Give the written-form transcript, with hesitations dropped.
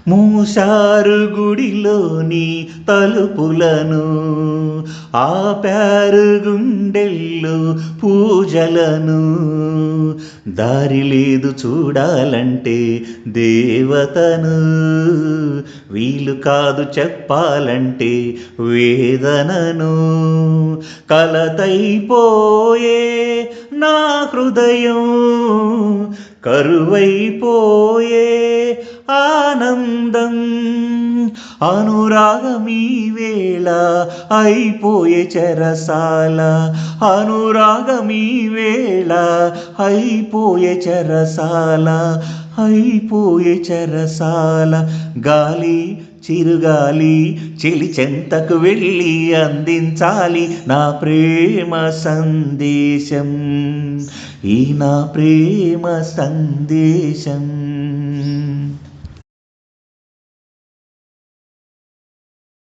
మూశారు గుడిలోని తలుపులను, ఆపారు గుండెల్లో పూజలను. దారి లేదు చూడాలంటే దేవతను, వీలు కాదు చెప్పాలంటే వేదనను. కలతైపోయే నా హృదయం, కరువైపోయే ఆనందం. అనురాగమీ వేళ అయిపోయే చెరసాల, అనురాగమీ వేళ అయిపోయే చెరసాల, అయిపోయే చెరసాల. గాలి చిరుగాలి చెలి చెంతకు వెళ్ళి అందించాలి నా ప్రేమ సందేశం, ఈ నా ప్రేమ సందేశం.